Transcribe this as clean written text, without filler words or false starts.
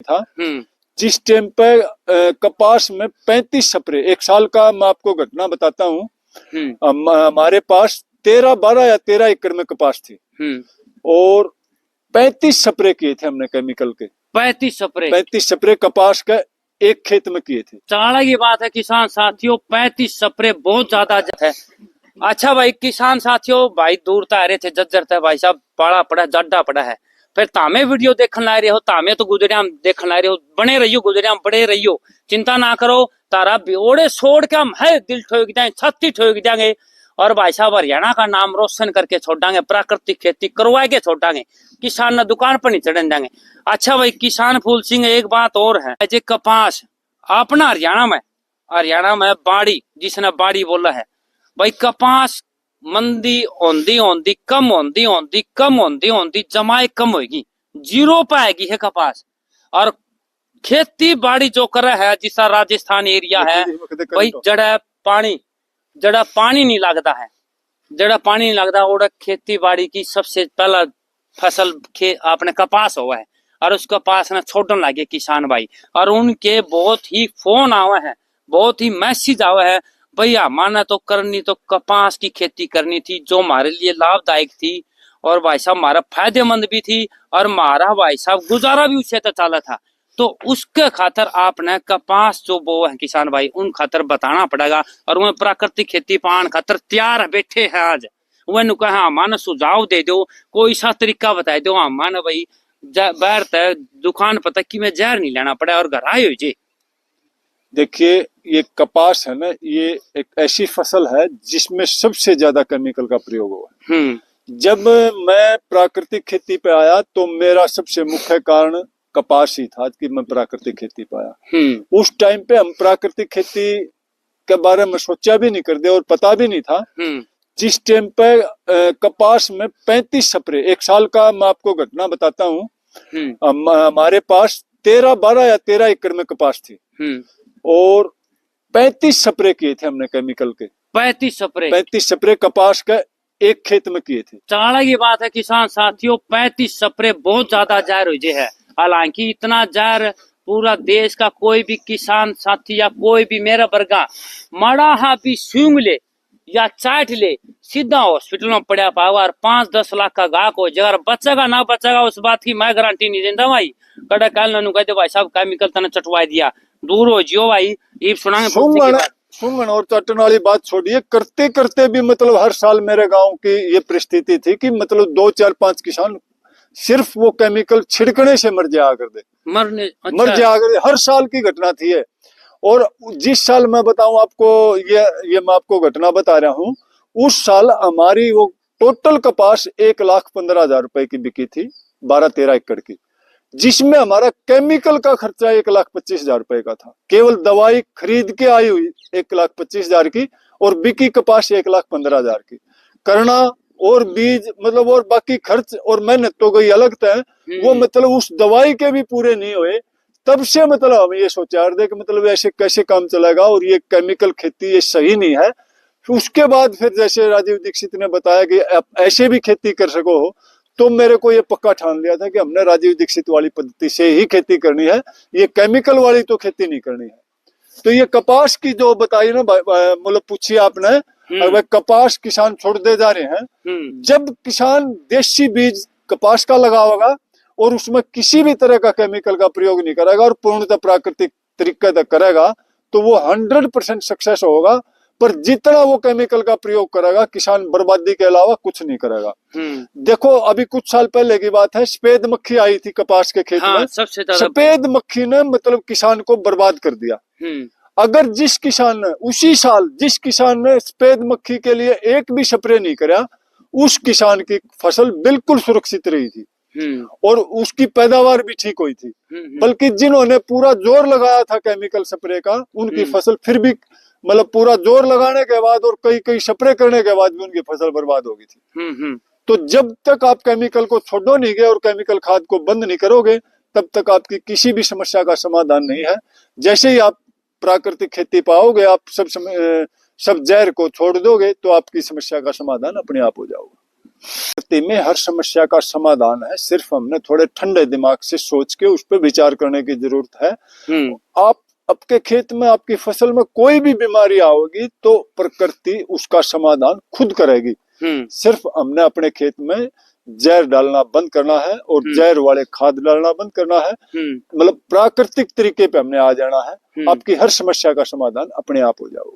था। जिस टाइम पे कपास में 35 स्प्रे, एक साल का मैं आपको घटना बताता हूँ। हमारे पास 12 या 13 एकड़ में कपास थी और 35 स्प्रे किए थे हमने केमिकल के। 35 स्प्रे कपास का एक खेत में किए थे। चाणा की बात है किसान साथियों, 35 स्प्रे बहुत ज्यादा है। अच्छा भाई किसान साथियों, भाई दूर तो आ रहे थे, जज्जर थे भाई साहब, पाड़ा पड़ा जड्डा पड़ा है। फिर तामे वीडियो देखने ला रहे हो, तामे तो गुजरिया देखने ला रहे हो, बने रहियो गुजरिया बड़े रहियो, चिंता ना करो। तारा बिओड़े छोड़ के हम है दिल ठोक देंगे, छत्ती ठोक देंगे और भाई साहब हरियाणा का नाम रोशन करके छोड़ांगे, प्राकृतिक खेती करवा के छोड़ांगे, किसान न दुकान पर नहीं चढ़ने देंगे। अच्छा भाई किसान फूल सिंह, एक बात और है, जे कपास अपना हरियाणा में बाड़ी, जिसने बाड़ी बोला है भाई, कपास मंदी होंदी कम होंदी जमाए कम होगी, जीरो पे आएगी है कपास। और खेती बाड़ी जो कर रहा है, जिसा राजस्थान एरिया है भाई, जड़ा पानी नहीं लगता है, और खेती बाड़ी की सबसे पहला फसल आपने कपास हुआ है और उस कपास ने छोड़ने लगे किसान भाई। और उनके बहुत ही फोन आवा है, बहुत ही मैसेज आवा है, भैया माना तो करनी तो कपास की खेती करनी थी, जो हमारे लिए लाभदायक थी और भाई साहब हमारा फायदेमंद भी थी, और हमारा भाई साहब गुजारा भी उससे तो चला था। तो उसके खातर आपने कपास जो बो है किसान भाई, उन खातर बताना पड़ेगा। और वह प्राकृतिक खेती पान खातर तैयार बैठे हैं आज, वह कहा हाँ मान सुझाव दे दो, कोई सा तरीका बता दो, हाँ मान भाई बाहर तक दुकान पर तक कि मैं जहर नहीं लेना पड़ा और घर आए हो जी। देखिए ये कपास है ना, ये एक ऐसी फसल है जिसमें सबसे ज्यादा केमिकल का प्रयोग हुआ है। जब मैं प्राकृतिक खेती पे आया तो मेरा सबसे मुख्य कारण कपास ही था कि मैं प्राकृतिक खेती पे आया। उस टाइम पे हम प्राकृतिक खेती के बारे में सोचा भी नहीं करते और पता भी नहीं था। जिस टाइम पे कपास में 35 स्प्रे, एक साल का मैं आपको घटना बताता हूँ। हमारे पास 12 या 13 एकड़ में कपास थी और 35 स्प्रे किए थे हमने केमिकल के। 35 स्प्रे कपास का एक खेत में किए थे। चाणा की बात है किसान साथियों, 35 स्प्रे बहुत ज्यादा जहर हो है। हालांकि इतना जहर पूरा देश का कोई भी किसान साथी या कोई भी मेरा वर्गा मड़ा हा भी सूंघ ले या चाट ले, सीधा हॉस्पिटल में पड़ा पावा और 5-10 लाख का गाहक हो जाएगा। बचेगा ना बचेगा उस बात की मैं गारंटी नहीं देता भाई। कड़ा काल नू कहते भाई साहब केमिकल तने चटवा दिया, दूर हो जियो भाई। ये सुंगन और चटन वाली बात छोड़िए, करते करते भी मतलब हर साल मेरे गांव की ये परिस्थिति थी कि मतलब 2-4-5 किसान सिर्फ वो केमिकल छिड़कने से मर जाया कर दे, मर जाया कर दे। हर साल की घटना थी ये। और जिस साल मैं बताऊं आपको, ये मैं आपको घटना बता रहा हूं, उस साल हमारी वो टोटल कपास 1,15,000 रुपए की बिकी थी, 12-13 एकड़ की, जिसमें हमारा केमिकल का खर्चा 1,25,000 रुपए का था। केवल दवाई खरीद के आई हुई 1,25,000 की और बिकी कपास 1,15,000 की। करना और बीज मतलब और बाकी खर्च और मेहनत तो गई अलग तय, वो मतलब उस दवाई के भी पूरे नहीं हुए। तब से मतलब हम ये सोचा कि मतलब ऐसे कैसे काम चलेगा और ये केमिकल खेती ये सही नहीं है। उसके बाद फिर जैसे राजीव दीक्षित ने बताया कि आप ऐसे भी खेती कर सको, तो मेरे को ये पक्का ठान लिया था कि हमने राजीव दीक्षित वाली पद्धति से ही खेती करनी है, ये केमिकल वाली तो खेती नहीं करनी है। तो ये कपास की जो बताई ना मतलब पूछी आपने, वह कपास किसान छोड़ते जा रहे हैं। जब किसान देशी बीज कपास का लगाएगा और उसमें किसी भी तरह का केमिकल का प्रयोग नहीं करेगा और पूर्णतः प्राकृतिक तरीके से करेगा, तो वो 100% सक्सेस होगा। पर जितना वो केमिकल का प्रयोग करेगा, किसान बर्बादी के अलावा कुछ नहीं करेगा। देखो अभी कुछ साल पहले की बात है, सफेद मक्खी आई थी कपास के खेत में। सफेद मक्खी ने मतलब किसान को बर्बाद कर दिया। अगर जिस किसान ने उसी साल जिस किसान ने सफेद मक्खी के लिए एक भी स्प्रे नहीं करा, उस किसान की फसल बिल्कुल सुरक्षित रही थी और उसकी पैदावार भी ठीक हुई थी। बल्कि जिन्होंने पूरा जोर लगाया था केमिकल स्प्रे का, उनकी फसल फिर भी मतलब पूरा जोर लगाने के बाद और कई स्प्रे करने के बाद भी उनकी फसल बर्बाद हो गई थी। तो जब तक आप केमिकल को छोड़ो नहीं गए और केमिकल खाद को बंद नहीं करोगे, तब तक आपकी किसी भी समस्या का समाधान नहीं है। जैसे ही आप प्राकृतिक खेती पाओगे, आप सब जहर को छोड़ दोगे, तो आपकी समस्या का समाधान अपने आप हो जाओगे। प्रकृति में हर समस्या का समाधान है, सिर्फ हमने थोड़े ठंडे दिमाग से सोच के उस पर विचार करने की जरूरत है। आप आपके खेत में, आपकी फसल में कोई भी बीमारी आओगी तो प्रकृति उसका समाधान खुद करेगी। सिर्फ हमने अपने खेत में जहर डालना बंद करना है और जहर वाले खाद डालना बंद करना है, मतलब प्राकृतिक तरीके पे हमने आ जाना है। आपकी हर समस्या का समाधान अपने आप हो जाएगा।